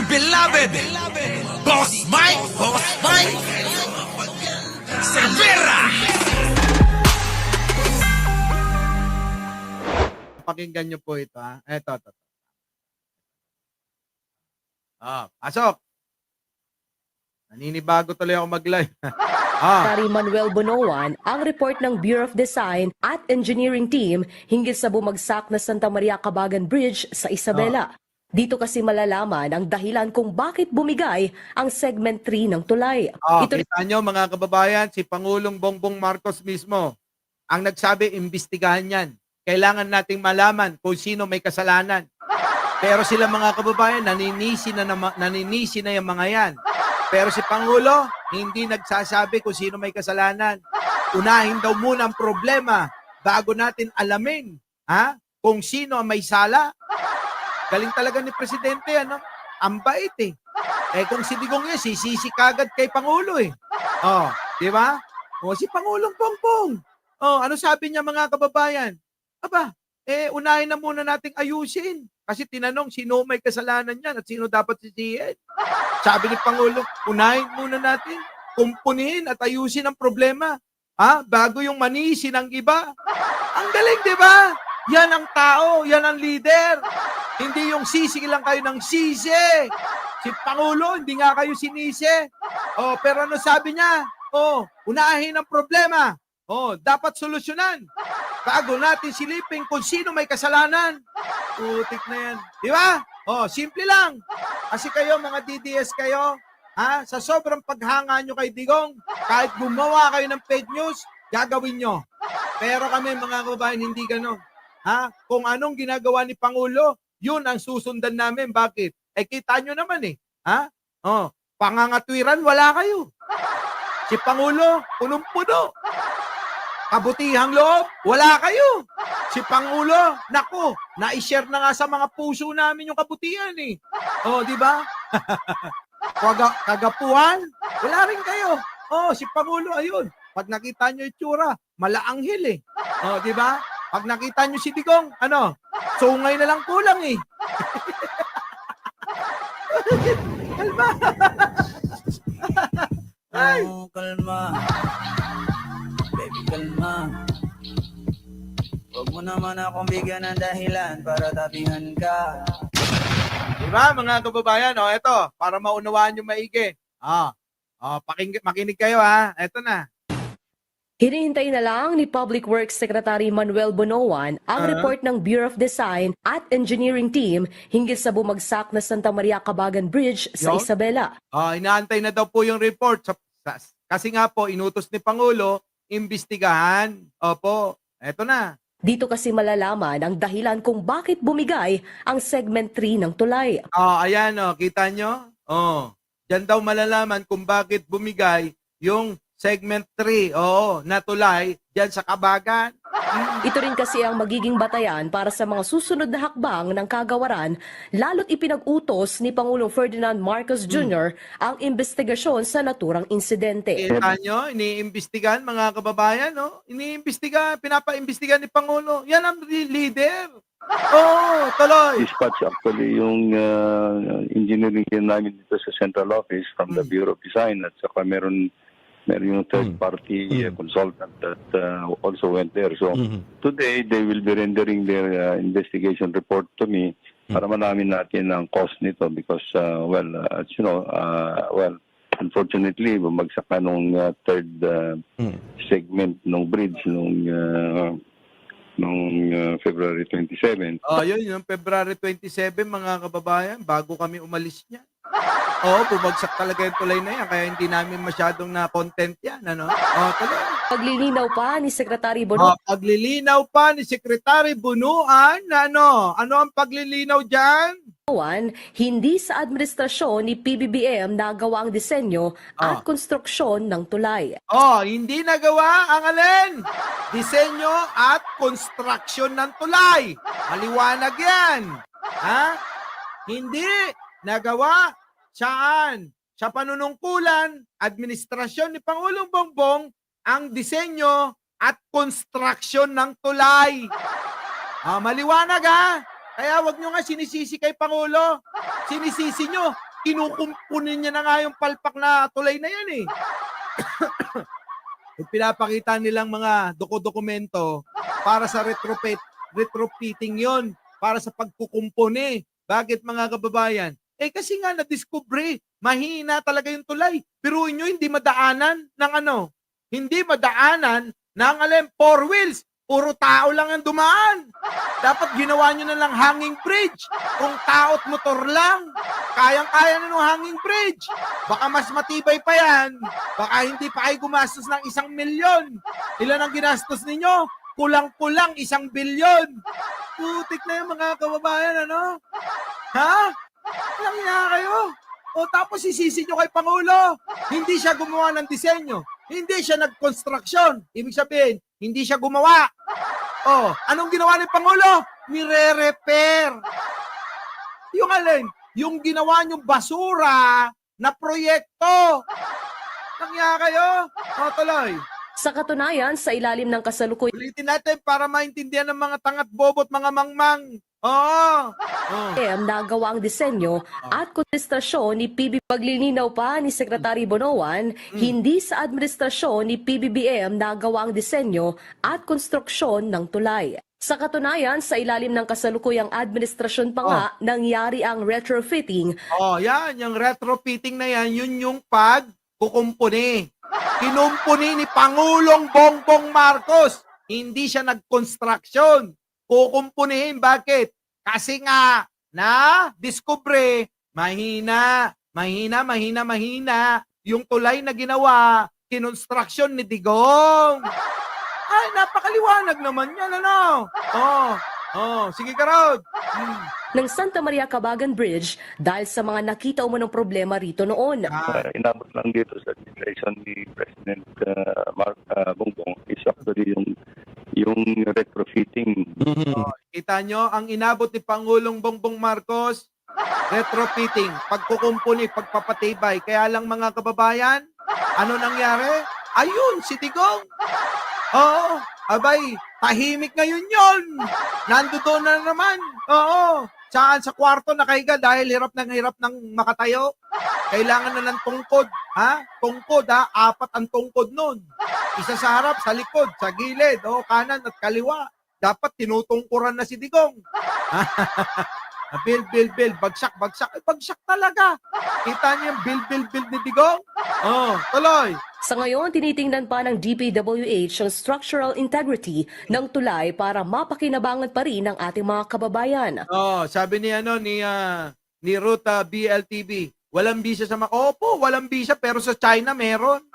beloved, Boss Mike Cervera. Pakinggan nyo po ito, ha? Ito. Pasok. Naninibago tuloy ako mag-live. Secretary Manuel Bonoan ang report ng Bureau of Design at Engineering Team hinggil sa bumagsak na Santa Maria Cabagan Bridge sa Isabela. Dito kasi malalaman ang dahilan kung bakit bumigay ang segment 3 ng tulay. Ito Kita nyo mga kababayan, si Pangulong Bongbong Marcos mismo ang nagsabi, imbestigahan yan. Kailangan nating malaman kung sino may kasalanan. Pero sila mga kababayan, naninisi na yung mga yan. Pero si Pangulo, hindi nagsasabi kung sino may kasalanan. Unahin daw muna ang problema bago natin alamin kung sino ang may sala. Galing talaga ni Presidente, ano? Ang bait eh. Kung si Digong yan, sisisi kagad kay Pangulo eh. Di ba? Si Pangulong Bongbong. Ano sabi niya mga kababayan? Unahin na muna nating ayusin. Kasi tinanong sino may kasalanan yan at sino dapat sisihin. Sabi ni Pangulo, unahin muna natin, kumpunihin at ayusin ang problema. Bago yung manisi ng iba. Ang galing, di ba? Yan ang tao, yan ang leader. Hindi yung sisi lang kayo ng sisi. Si Pangulo, hindi nga kayo sinisi. Pero ano sabi niya? Unahin ang problema. Dapat solusyonan. Bago natin silipin kung sino may kasalanan. Putik na yan. Di ba? Simple lang. Kasi kayo, mga DDS kayo, sa sobrang paghanga nyo kay Digong, kahit gumawa kayo ng fake news, gagawin nyo. Pero kami, mga kababayan, hindi gano'n. Kung anong ginagawa ni Pangulo, yun ang susundan namin. Bakit? Kita nyo naman eh. Pangangatwiran, wala kayo. Si Pangulo, punong-puno. Kabutihang loob, wala kayo. Si Pangulo, nako, na-share na nga sa mga puso namin yung kabutihan eh. Di ba? Kagapuhan, wala rin kayo. Si Pangulo, ayun. Pag nakita nyo yung tsura, malaanghel eh. Di ba? Pag nakita nyo si Digong, sungay na lang kulang eh. Kalma. Ay. Kalma. Baby, kalma. Huwag mo naman akong bigyan ng dahilan para tabihan ka. Diba mga kababayan, ito, para maunawaan nyo maigi. Makinig kayo ito na. Hinihintay na lang ni Public Works Secretary Manuel Bonoan ang report ng Bureau of Design at Engineering Team hinggil sa bumagsak na Santa Maria Cabagan Bridge sa Isabela. Inaantay na daw po yung report. Kasi nga po, inutos ni Pangulo, imbestigahan. Opo, eto na. Dito kasi malalaman ang dahilan kung bakit bumigay ang segment 3 ng tulay. Ayan, kita nyo? Diyan daw malalaman kung bakit bumigay yung segment 3, na tulay, diyan sa Cabagan. Ito rin kasi ang magiging batayan para sa mga susunod na hakbang ng kagawaran, lalo't ipinag-utos ni Pangulong Ferdinand Marcos Jr. ang investigasyon sa naturang insidente. Kita nyo, iniimbestigahan mga kababayan, iniimbestigahan, pinapaimbestigahan ni Pangulo. Yan ang leader. Tuloy. Dispatch actually yung engineering team namin dito sa central office from the Bureau of Design at saka meron yung third-party consultant that also went there. So today, they will be rendering their investigation report to me para malamin natin ang cost nito because, as you know, unfortunately, bumagsak na nung third segment ng bridge nung February 27. Yun, yung February 27, mga kababayan, bago kami umalis niya. Bumagsak talaga yung tulay na yan, kaya hindi namin masyadong na-content yan, tuloy. Paglilinaw pa ni Secretary Bonoan. Paglilinaw pa ni Secretary Bunuan, ano ang paglilinaw dyan? Hindi sa administrasyon ni PBBM nagawa ang disenyo at konstruksyon ng tulay. Hindi nagawa ang alin? Disenyo at konstruksyon ng tulay. Maliwanag yan. Hindi nagawa. Saan? Sa panunungkulan, administrasyon ni Pangulong Bongbong ang disenyo at konstruksyon ng tulay. Maliwanag Kaya wag nyo nga sinisisi kay Pangulo. Sinisisi nyo kinukumpunin niya na nga yung palpak na tulay na yan eh. Yung pinapakita nilang mga dokumento para sa retrofitting yon, para sa pagkukumpuni. Bakit mga kababayan? Kasi nga na-discover, mahina talaga yung tulay. Pero nyo, hindi madaanan ng hindi madaanan ng four wheels. Puro tao lang ang dumaan. Dapat ginawa nyo na lang hanging bridge. Kung tao at motor lang, kayang-kaya na ng hanging bridge. Baka mas matibay pa yan. Baka hindi pa kayo gumastos ng 1 milyon. Ilan ang ginastos ninyo? Kulang-kulang 1 bilyon. Putik na yung mga kababayan, Ha? Alam niya kayo. O tapos isisi nyo kay Pangulo. Hindi siya gumawa ng disenyo. Hindi siya nag-construction. Ibig sabihin, hindi siya gumawa. O, anong ginawa ni Pangulo? Nire-repair. Yung alin? Yung ginawa nyong basura na proyekto. Nangya kayo? O, tuloy. Sa katunayan, sa ilalim ng kasalukuyan Ulitin natin para maintindihan ng mga tangat bobot, mga mangmang. Oo. nagawa ang disenyo at konstruksyon ni PBBM. Paglilinaw pa ni Secretary Bonoan, hindi sa administrasyon ni PBBM nagawa ang disenyo at konstruksyon ng tulay. Sa katunayan, sa ilalim ng kasalukuyang administrasyon pa nga, nangyari ang retrofitting. Yan. Yung retrofitting na yan, yun yung pagkukumpuni. Kinumpuni ni Pangulong Bongbong Marcos. Hindi siya nag-construction. Kukumpunihin. Bakit? Kasi nga, na-discover, mahina yung tulay na ginawa, kinonstruction ni Digong. Ay, napakaliwanag naman yan, sige ka, Rod. Ng Santa Maria Cabagan Bridge dahil sa mga nakita umanong problema rito noon. Inabot lang dito sa administration ni President Bongbong is actually yung retrofitting. Kita nyo, ang inabot ni Pangulong Bongbong Marcos, retrofitting, pagkukumpuni, pagpapatibay. Kaya lang mga kababayan, ano nangyari? Ayun, si Digong. Abay, tahimik ngayon yon. Nandoon na naman. Saan sa kwarto nakahiga dahil hirap ng makatayo. Kailangan na ng tungkod. Tungkod, 4 ang tungkod nun. Isa sa harap, sa likod, sa gilid, kanan at kaliwa. Dapat tinutungkuran na si Digong. Bill, bagsak. Bagsak talaga. Kita niyo yung bill ni Digong? Tuloy. Sa ngayon, tinitingnan pa ng DPWH ang structural integrity ng tulay para mapakinabangan pa rin ng ating mga kababayan. Sabi ni Ruta BLTV, walang bisa sa Opo, walang bisa pero sa China meron.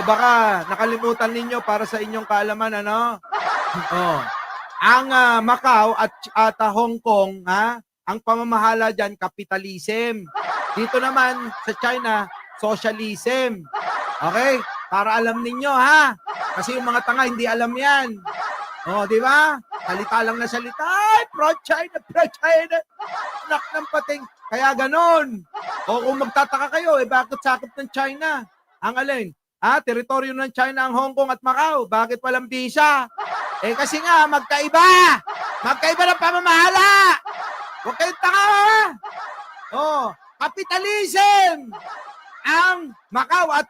Baka nakalimutan ninyo para sa inyong kaalaman, Ang Macau at Hong Kong, ang pamamahala diyan kapitalism. Dito naman sa China, socialism. Okay? Para alam ninyo, Kasi yung mga tanga hindi alam 'yan. Di ba? Salita lang na salita. Ay, pro-China. Anak ng pating. Kaya ganon. Kung magtataka kayo, bakit sakop ng China? Ang alin? Teritoryo ng China ang Hong Kong at Macau. Bakit walang visa? Kasi nga, magkaiba. Magkaiba ng pamamahala. Huwag kayong tanga, kapitalism. Ang Macau at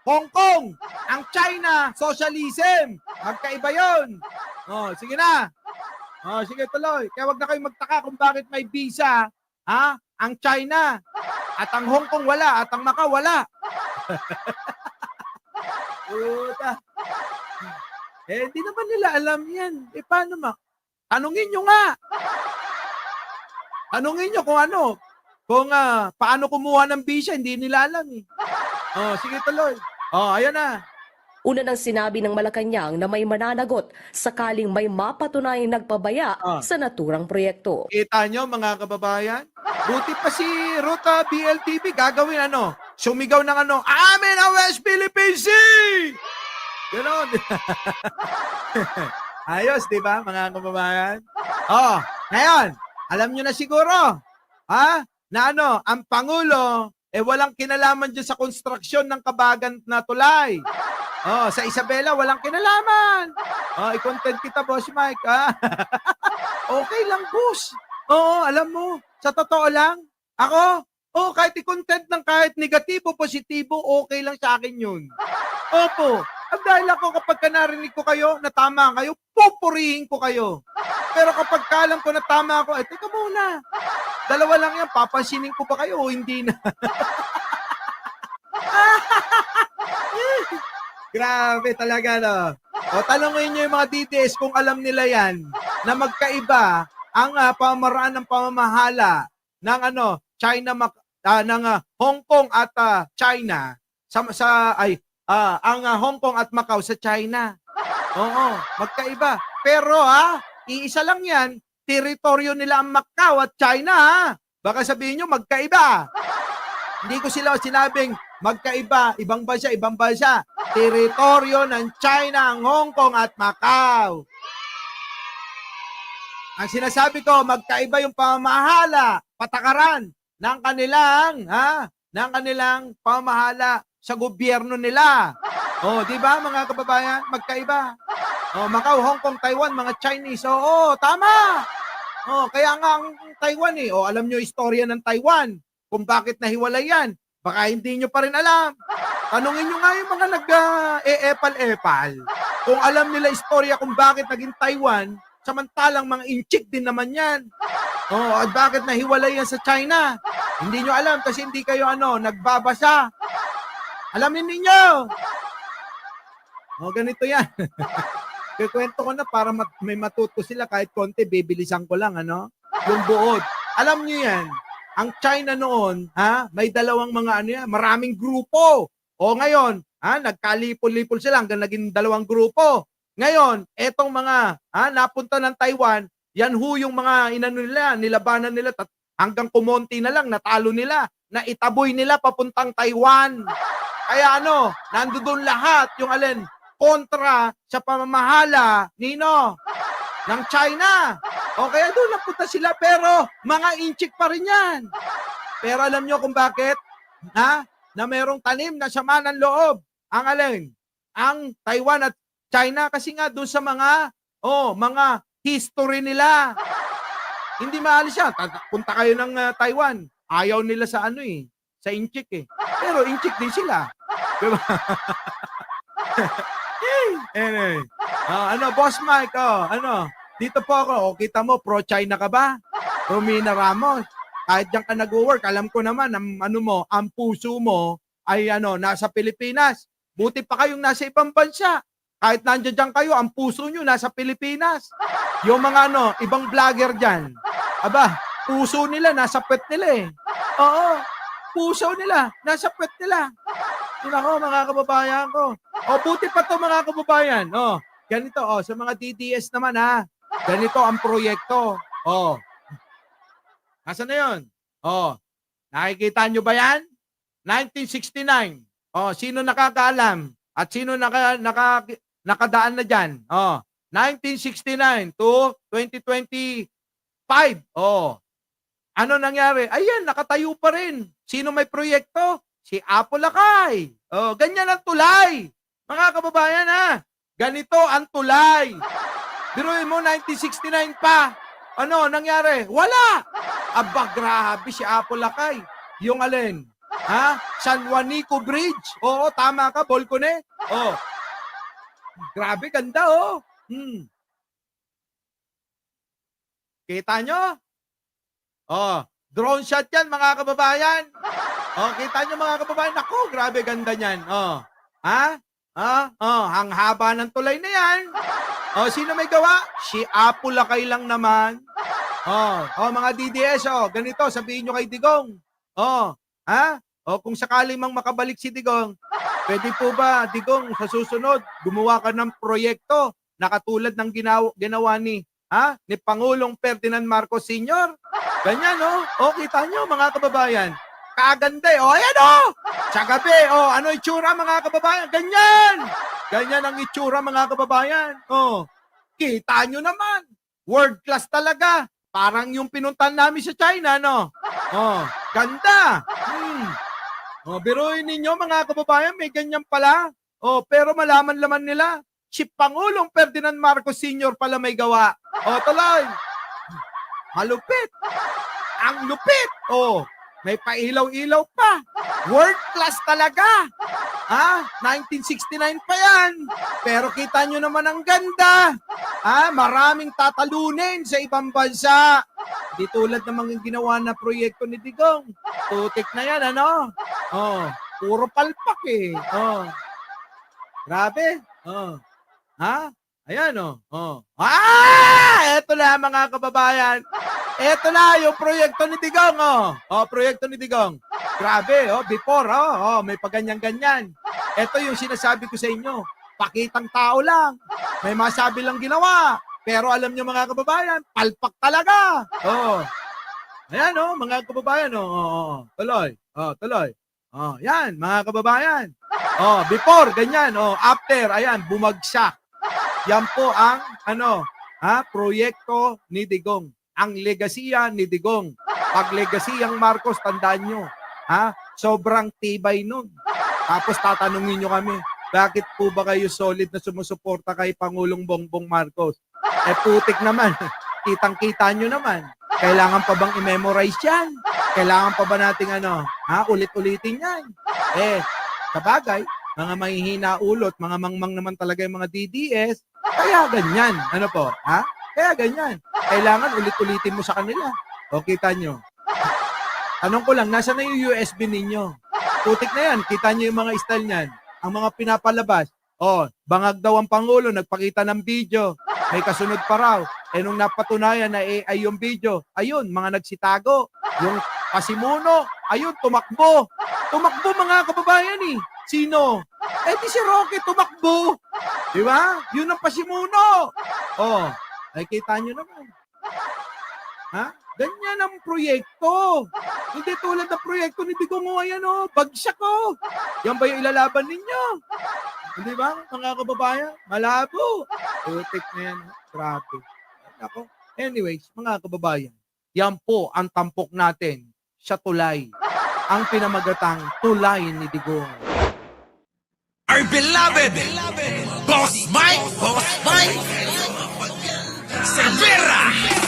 Hong Kong. Ang China, socialism. Magkaiba yun. Sige na. Sige, tuloy. Kaya wag na kayong magtaka kung bakit may visa, ang China. At ang Hong Kong wala. At ang Macau wala. Puta. Di naman nila alam yan. Paano tanungin nyo nga. Tanungin nyo kung paano kumuha ng visa, hindi nila alam sige tuloy. Ayan na. Una nang sinabi ng Malacanang na may mananagot sakaling may mapatunayang nagpabaya sa naturang proyekto. Kita nyo mga kababayan? Buti pa si Ruta BLTV gagawin sumigaw ng amin ang West Philippine Sea! Ganon. Ayos, di ba mga kababayan? Ngayon, alam nyo na siguro, na ang Pangulo, walang kinalaman dyan sa konstruksyon ng Cabagan na tulay. Sa Isabela, walang kinalaman. I-content kita, Boss Mike. Okay lang, boss. Alam mo, sa totoo lang, ako, Oh, kahit i-content ng kahit negatibo, positibo, okay lang sa akin yun. Opo. At dahil ako kapag ka narinig ko kayo na tama kayo, pupurihin ko kayo. Pero kapag alam ko na tama ako, teka muna. Dalawa lang yan, papansinin ko ba kayo o hindi na? Grabe talaga, no? O, tanongin nyo yung mga DDS kung alam nila yan na magkaiba ang pamaraan ng pamamahala ng China, ng Hong Kong at China ang Hong Kong at Macau sa China. Oo, magkaiba. Pero iisa lang yan, teritoryo nila ang Macau at China Baka sabihin nyo magkaiba. Hindi ko sila sinabing magkaiba, ibang bansa. Teritoryo ng China ang Hong Kong at Macau. Ang sinasabi ko, magkaiba yung pamahala, patakaran ng kanilang pamahala sa gobyerno nila. Oh, di ba mga kababayan? Magkaiba. Oh, Macau, Hong Kong, Taiwan, mga Chinese. Oo, tama. Oh, kaya nga ang Taiwan alam nyo istorya ng Taiwan. Kung bakit nahiwalay yan. Baka hindi nyo pa rin alam. Tanungin nyo nga yung mga nag-e-epal-epal. Kung alam nila istorya kung bakit naging Taiwan, samantalang mga inchik din naman yan. Oh, at bakit nahiwalay yan sa China? Hindi nyo alam kasi hindi kayo nagbabasa. Alamin ninyo. Oh, ganito yan. Kikwento ko na para may matuto sila kahit konti, bibilisan ko lang, yung buod. Alam nyo yan, ang China noon, may dalawang mga maraming grupo. O ngayon, nagkalipol-lipol sila hanggang naging dalawang grupo. Ngayon, etong mga napunta ng Taiwan, yan yung mga nilabanan nila hanggang kumonti na lang, natalo nila, na itaboy nila papuntang Taiwan. Kaya nandoon lahat yung kontra sa pamamahala ng China. O kaya doon napunta sila pero mga inchik pa rin yan. Pero alam nyo kung bakit? Na merong tanim na sama ng loob. Ang Taiwan at China kasi nga doon sa mga history nila. Hindi maalis yan. Punta kayo ng Taiwan. Ayaw nila sa sa inchik Pero inchik din sila. Diba? Boss Mike, dito po ako. Kita mo, pro-China ka ba? Romina Ramos. Kahit diyan ka nag-work, alam ko naman, ang puso mo ay nasa Pilipinas. Buti pa kayong nasa ibang bansa. Kahit nandiyan kayo, ang puso nyo nasa Pilipinas. Yung mga ibang vlogger dyan, puso nila nasa pet nila Oo, puso nila nasa pet nila. Nako, mga kababayan ko. Buti pa to mga kababayan. Ganito, sa mga DDS naman ganito ang proyekto. Nasaan na yun? Nakikita nyo ba yan? 1969. Sino nakakaalam? At sino nakadaan na dyan? 1969 to 2025. Ano nangyari? Ayan, nakatayo pa rin. Sino may proyekto? Si Apo Lakay. Ganyan ang tulay. Mga kababayan ganito ang tulay. Biruin mo, 1969 pa. Ano nangyari? Wala. Grabe si Apo Lakay. Yung San Juanico Bridge. Oo, tama ka, Bolcone. Grabe, ganda Kita nyo? Drone shot yan, mga kababayan. Kita nyo mga kababayan. Ako, grabe ganda niyan. Ang haba ng tulay na yan. Sino may gawa? Si Apo Lakay lang naman. Mga DDS, ganito, sabihin nyo kay Digong. Kung sakaling mang makabalik si Digong, pwede po ba, Digong, sa susunod, gumawa ka ng proyekto na katulad ng ginawa ni Pangulong Ferdinand Marcos Sr.? Ganyan, kita nyo, mga kababayan. Kaganda ayan sa gabi, ano itsura mga kababayan? Ganyan ang itsura mga kababayan. Kita nyo naman, world class talaga. Parang yung pinuntan namin sa China, ganda. Biruin ninyo mga kababayan, may ganyan pala. Pero malaman-laman nila, si Pangulong Ferdinand Marcos Sr. pala may gawa. Tuloy. Malupit. Ang lupit. May pailaw-ilaw pa. World class talaga. 1969 pa yan. Pero kita nyo naman ang ganda. Maraming tatalunin sa ibang bansa. Di tulad ng mga ginawa na proyekto ni Digong. Tutik na yan, ano? Puro palpak eh. Grabe. Ayan, eto na mga kababayan. Eto na yung proyekto ni Digong, proyekto ni Digong. Grabe, before, may paganyan-ganyan. Eto yung sinasabi ko sa inyo. Pakitang tao lang. May masabi lang ginawa. Pero alam nyo mga kababayan, palpak talaga. Ayan, mga kababayan, tuloy. Tuloy. Yan, mga kababayan. Before, ganyan. After, ayan, bumagsak. Yan po ang, proyekto ni Digong. Ang legasiya ni Digong. Pag legasiyang Marcos, tandaan nyo. Sobrang tibay nun. Tapos tatanungin nyo kami, bakit po ba kayo solid na sumusuporta kay Pangulong Bongbong Marcos? Putik naman. Kitang-kita nyo naman. Kailangan pa bang i-memorize yan? Kailangan pa ba nating ulit-ulitin yan? Sabagay, mga mahihina ulot, mga mangmang naman talaga yung mga DDS, kaya ganyan. Ano po? Kaya ganyan. Kailangan ulit-ulitin mo sa kanila. O, kita nyo. Tanong ko lang, nasa na yung USB ninyo? Putik na yan. Kita nyo yung mga style niyan. Ang mga pinapalabas. Bangag daw ang Pangulo, nagpakita ng video. May kasunod pa raw. Nung napatunayan na AI yung video, ayun, mga nagsitago. Yung pasimuno, ayun, tumakbo. Tumakbo mga kababayan eh. Sino? Di si Roque tumakbo. Di ba? Yun ang pasimuno. Ay kita nyo naman. Ganyan ang proyekto. Hindi tulad ng proyekto ni Digong. Ayan bagsak Yan ba yung ilalaban ninyo? Hindi ba, mga kababayan? Malabo. Putik na yan. Grabe. Ako. Anyways, mga kababayan, yan po ang tampok natin sa tulay. Ang pinamagatang tulay ni Digong. Our beloved Boss Mike Cervera.